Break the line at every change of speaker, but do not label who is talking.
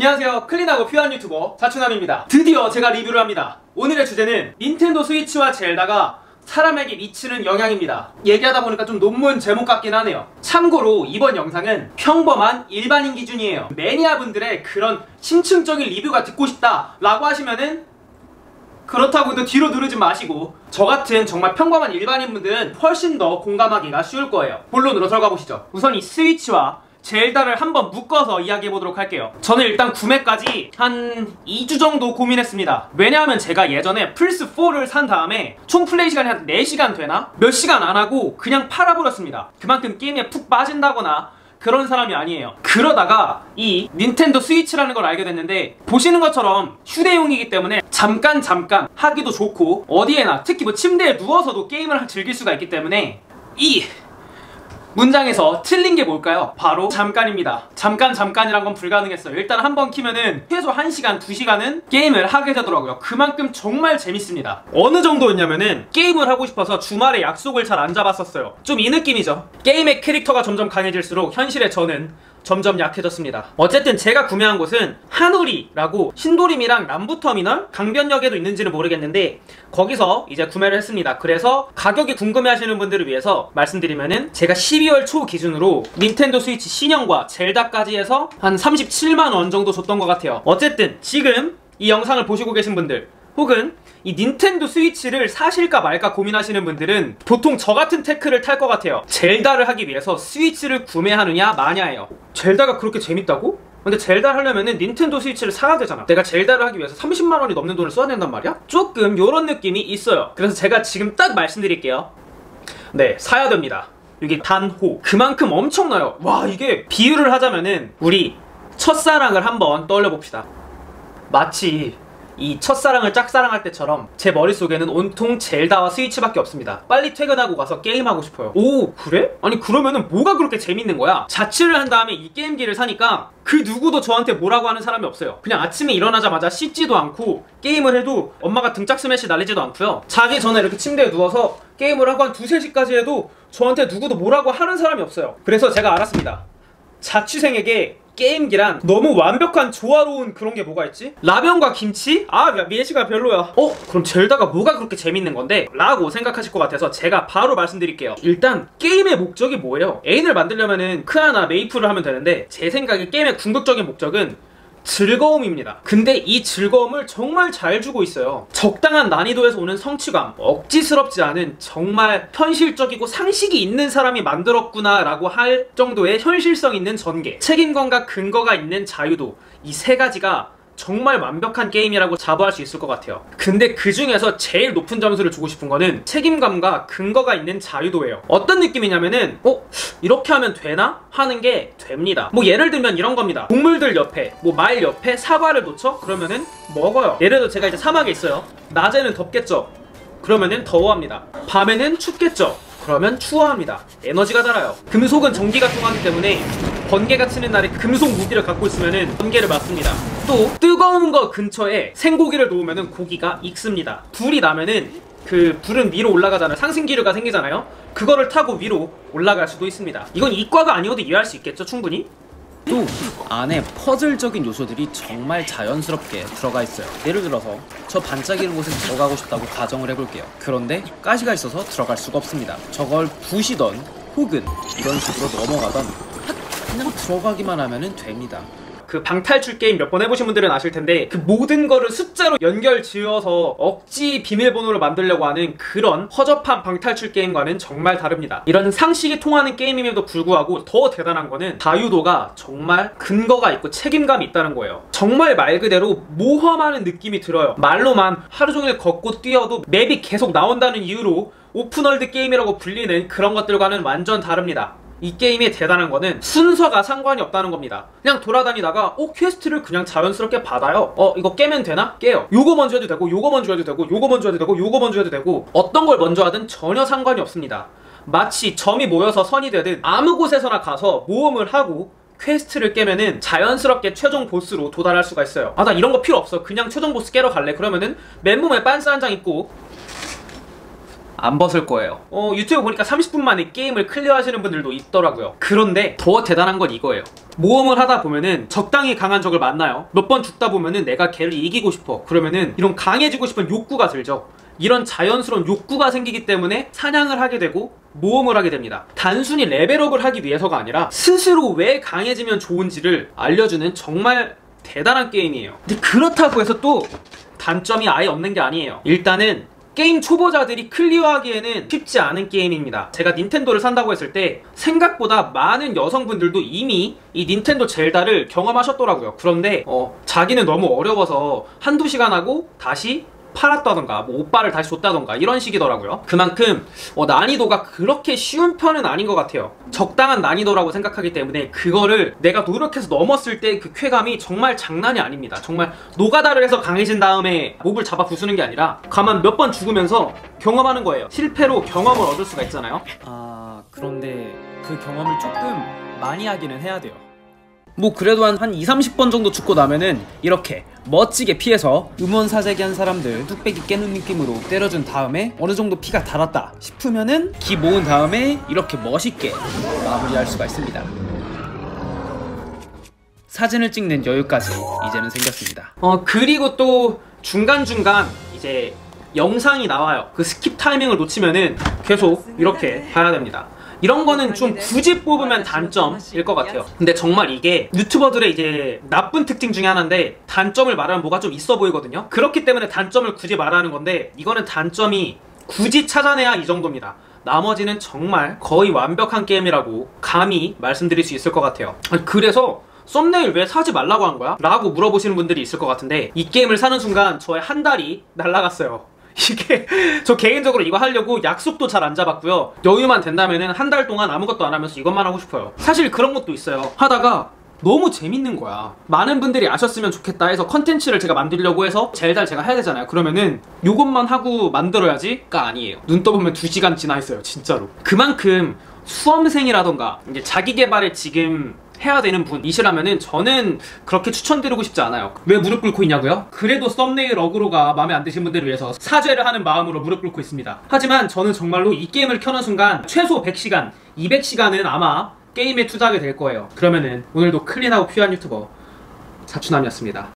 안녕하세요. 클린하고 퓨어한 유튜버 자춘남입니다. 드디어 제가 리뷰를 합니다. 오늘의 주제는 닌텐도 스위치와 젤다가 사람에게 미치는 영향입니다. 얘기하다 보니까 좀 논문 제목 같긴 하네요. 참고로 이번 영상은 평범한 일반인 기준이에요. 매니아분들의 그런 심층적인 리뷰가 듣고 싶다 라고 하시면은 그렇다고 또 뒤로 누르지 마시고 저같은 정말 평범한 일반인분들은 훨씬 더 공감하기가 쉬울 거예요. 본론으로 들어가 보시죠. 우선 이 스위치와 젤다를 한번 묶어서 이야기해보도록 할게요. 저는 일단 구매까지 한 2주 정도 고민했습니다. 왜냐하면 제가 예전에 플스4를 산 다음에 총 플레이 시간이 한 4시간 되나? 몇 시간 안 하고 그냥 팔아버렸습니다. 그만큼 게임에 푹 빠진다거나 그런 사람이 아니에요. 그러다가 이 닌텐도 스위치라는 걸 알게 됐는데, 보시는 것처럼 휴대용이기 때문에 잠깐 하기도 좋고 어디에나, 특히 뭐 침대에 누워서도 게임을 즐길 수가 있기 때문에 이 문장에서 틀린 게 뭘까요? 바로 잠깐입니다. 잠깐이란 건 불가능했어요. 일단 한번 키면은 최소 1시간, 2시간은 게임을 하게 되더라고요. 그만큼 정말 재밌습니다. 어느 정도였냐면은 게임을 하고 싶어서 주말에 약속을 잘 안 잡았었어요. 좀 이 느낌이죠. 게임의 캐릭터가 점점 강해질수록 현실의 저는 점점 약해졌습니다. 어쨌든 제가 구매한 곳은 하누리라고 신도림이랑 남부터미널, 강변역에도 있는지는 모르겠는데 거기서 이제 구매를 했습니다. 그래서 가격이 궁금해하시는 분들을 위해서 말씀드리면은 제가 12월 초 기준으로 닌텐도 스위치 신형과 젤다까지 해서 한 37만원 정도 줬던 것 같아요. 어쨌든 지금 이 영상을 보시고 계신 분들, 혹은 이 닌텐도 스위치를 사실까 말까 고민하시는 분들은 보통 저 같은 태클을 탈 것 같아요. 젤다를 하기 위해서 스위치를 구매하느냐 마냐예요. 젤다가 그렇게 재밌다고? 근데 젤다 하려면은 닌텐도 스위치를 사야 되잖아. 내가 젤다를 하기 위해서 30만원이 넘는 돈을 써야 된단 말이야? 조금 요런 느낌이 있어요. 그래서 제가 지금 딱 말씀드릴게요. 네, 사야 됩니다. 이게 단호. 그만큼 엄청나요. 와, 이게 비유를 하자면은 우리 첫사랑을 한번 떠올려봅시다. 마치 이 첫사랑을 짝사랑할 때처럼 제 머릿속에는 온통 젤다와 스위치밖에 없습니다. 빨리 퇴근하고 가서 게임하고 싶어요. 오, 그래? 아니 그러면은 뭐가 그렇게 재밌는 거야? 자취를 한 다음에 이 게임기를 사니까 그 누구도 저한테 뭐라고 하는 사람이 없어요. 그냥 아침에 일어나자마자 씻지도 않고 게임을 해도 엄마가 등짝 스매시 날리지도 않고요. 자기 전에 이렇게 침대에 누워서 게임을 하고 한 2, 3시까지 해도 저한테 누구도 뭐라고 하는 사람이 없어요. 그래서 제가 알았습니다. 자취생에게 게임기란 너무 완벽한 조화로운 그런 게 뭐가 있지? 라면과 김치? 아, 예시가 별로야. 그럼 젤다가 뭐가 그렇게 재밌는 건데? 라고 생각하실 것 같아서 제가 바로 말씀드릴게요. 일단 게임의 목적이 뭐예요? 애인을 만들려면은 크아나 메이플을 하면 되는데 제 생각에 게임의 궁극적인 목적은 즐거움입니다. 근데 이 즐거움을 정말 잘 주고 있어요. 적당한 난이도에서 오는 성취감, 억지스럽지 않은 정말 현실적이고 상식이 있는 사람이 만들었구나 라고 할 정도의 현실성 있는 전개, 책임감과 근거가 있는 자유도, 이 세 가지가 정말 완벽한 게임이라고 자부할 수 있을 것 같아요. 근데 그 중에서 제일 높은 점수를 주고 싶은 거는 책임감과 근거가 있는 자유도예요. 어떤 느낌이냐면은 이렇게 하면 되나? 하는 게 됩니다. 뭐 예를 들면 이런 겁니다. 동물들 옆에, 뭐 말 옆에 사과를 놓쳐? 그러면은 먹어요. 예를 들어 제가 이제 사막에 있어요. 낮에는 덥겠죠? 그러면은 더워합니다. 밤에는 춥겠죠? 그러면 추워합니다. 에너지가 달아요. 금속은 전기가 통하기 때문에 번개가 치는 날에 금속 무기를 갖고 있으면은 번개를 맞습니다. 또 뜨거운 거 근처에 생고기를 놓으면은 고기가 익습니다. 불이 나면은 그 불은 위로 올라가잖아요. 상승기류가 생기잖아요. 그거를 타고 위로 올라갈 수도 있습니다. 이건 이과가 아니어도 이해할 수 있겠죠, 충분히?
또 안에 퍼즐적인 요소들이 정말 자연스럽게 들어가 있어요. 예를 들어서 저 반짝이는 곳에 들어가고 싶다고 가정을 해볼게요. 그런데 가시가 있어서 들어갈 수가 없습니다. 저걸 부시던 혹은 이런 식으로 넘어가던 그냥 들어가기만 하면 됩니다.
그 방탈출 게임 몇 번 해보신 분들은 아실 텐데 그 모든 거를 숫자로 연결 지어서 억지 비밀번호를 만들려고 하는 그런 허접한 방탈출 게임과는 정말 다릅니다. 이런 상식이 통하는 게임임에도 불구하고 더 대단한 거는 자유도가 정말 근거가 있고 책임감이 있다는 거예요. 정말 말 그대로 모험하는 느낌이 들어요. 말로만 하루 종일 걷고 뛰어도 맵이 계속 나온다는 이유로 오픈월드 게임이라고 불리는 그런 것들과는 완전 다릅니다. 이 게임의 대단한 거는 순서가 상관이 없다는 겁니다. 그냥 돌아다니다가 퀘스트를 그냥 자연스럽게 받아요. 이거 깨면 되나? 깨요. 요거 먼저 해도 되고, 요거 먼저 해도 되고, 요거 먼저 해도 되고, 요거 먼저 해도 되고, 어떤 걸 먼저 하든 전혀 상관이 없습니다. 마치 점이 모여서 선이 되듯 아무 곳에서나 가서 모험을 하고 퀘스트를 깨면은 자연스럽게 최종 보스로 도달할 수가 있어요. 나 이런 거 필요 없어. 그냥 최종 보스 깨러 갈래. 그러면은 맨몸에 빤스 한 장 입고 안 벗을 거예요. 유튜브 보니까 30분 만에 게임을 클리어하시는 분들도 있더라고요. 그런데 더 대단한 건 이거예요. 모험을 하다 보면은 적당히 강한 적을 만나요. 몇 번 죽다 보면은 내가 걔를 이기고 싶어. 그러면은 이런 강해지고 싶은 욕구가 들죠. 이런 자연스러운 욕구가 생기기 때문에 사냥을 하게 되고 모험을 하게 됩니다. 단순히 레벨업을 하기 위해서가 아니라 스스로 왜 강해지면 좋은지를 알려주는 정말 대단한 게임이에요. 근데 그렇다고 해서 또 단점이 아예 없는 게 아니에요. 일단은 게임 초보자들이 클리어하기에는 쉽지 않은 게임입니다. 제가 닌텐도를 산다고 했을 때 생각보다 많은 여성분들도 이미 이 닌텐도 젤다를 경험하셨더라고요. 그런데 자기는 너무 어려워서 한두 시간 하고 다시 팔았다던가 뭐 오빠를 다시 줬다던가 이런 식이더라고요. 그만큼 난이도가 그렇게 쉬운 편은 아닌 것 같아요. 적당한 난이도라고 생각하기 때문에 그거를 내가 노력해서 넘었을 때 그 쾌감이 정말 장난이 아닙니다. 정말 노가다를 해서 강해진 다음에 몹을 잡아 부수는 게 아니라 가만 몇 번 죽으면서 경험하는 거예요. 실패로 경험을 얻을 수가 있잖아요.
그런데 그 경험을 조금 많이 하기는 해야 돼요. 뭐 그래도 한 2, 30번 정도 죽고 나면은 이렇게 멋지게 피해서 음원 사재기 한 사람들 뚝배기 깨는 느낌으로 때려준 다음에 어느 정도 피가 달았다 싶으면은 기 모은 다음에 이렇게 멋있게 마무리할 수가 있습니다. 사진을 찍는 여유까지 이제는 생겼습니다.
그리고 또 중간중간 이제 영상이 나와요. 그 스킵 타이밍을 놓치면은 계속 이렇게 봐야 됩니다. 이런 거는 좀 굳이 뽑으면 단점일 것 같아요. 근데 정말 이게 유튜버들의 이제 나쁜 특징 중에 하나인데 단점을 말하면 뭐가 좀 있어 보이거든요. 그렇기 때문에 단점을 굳이 말하는 건데 이거는 단점이 굳이 찾아내야 이 정도입니다. 나머지는 정말 거의 완벽한 게임이라고 감히 말씀드릴 수 있을 것 같아요. 그래서 썸네일 왜 사지 말라고 한 거야? 라고 물어보시는 분들이 있을 것 같은데 이 게임을 사는 순간 저의 한 달이 날아갔어요. 이게 저 개인적으로 이거 하려고 약속도 잘 안 잡았고요. 여유만 된다면은 한 달 동안 아무것도 안 하면서 이것만 하고 싶어요. 사실 그런 것도 있어요. 하다가 너무 재밌는 거야. 많은 분들이 아셨으면 좋겠다 해서 컨텐츠를 제가 만들려고 해서 젤다를 제가 해야 되잖아요. 그러면은 요것만 하고 만들어야지가 아니에요. 눈 떠보면 2시간 지나 있어요. 진짜로. 그만큼 수험생이라던가 이제 자기 개발을 지금 해야 되는 분이시라면은 저는 그렇게 추천드리고 싶지 않아요. 왜 무릎 꿇고 있냐고요? 그래도 썸네일 어그로가 마음에 안 드신 분들을 위해서 사죄를 하는 마음으로 무릎 꿇고 있습니다. 하지만 저는 정말로 이 게임을 켜는 순간 최소 100시간, 200시간은 아마 게임에 투자하게 될 거예요. 그러면은 오늘도 클린하고 퓨어한 유튜버 사추남이었습니다.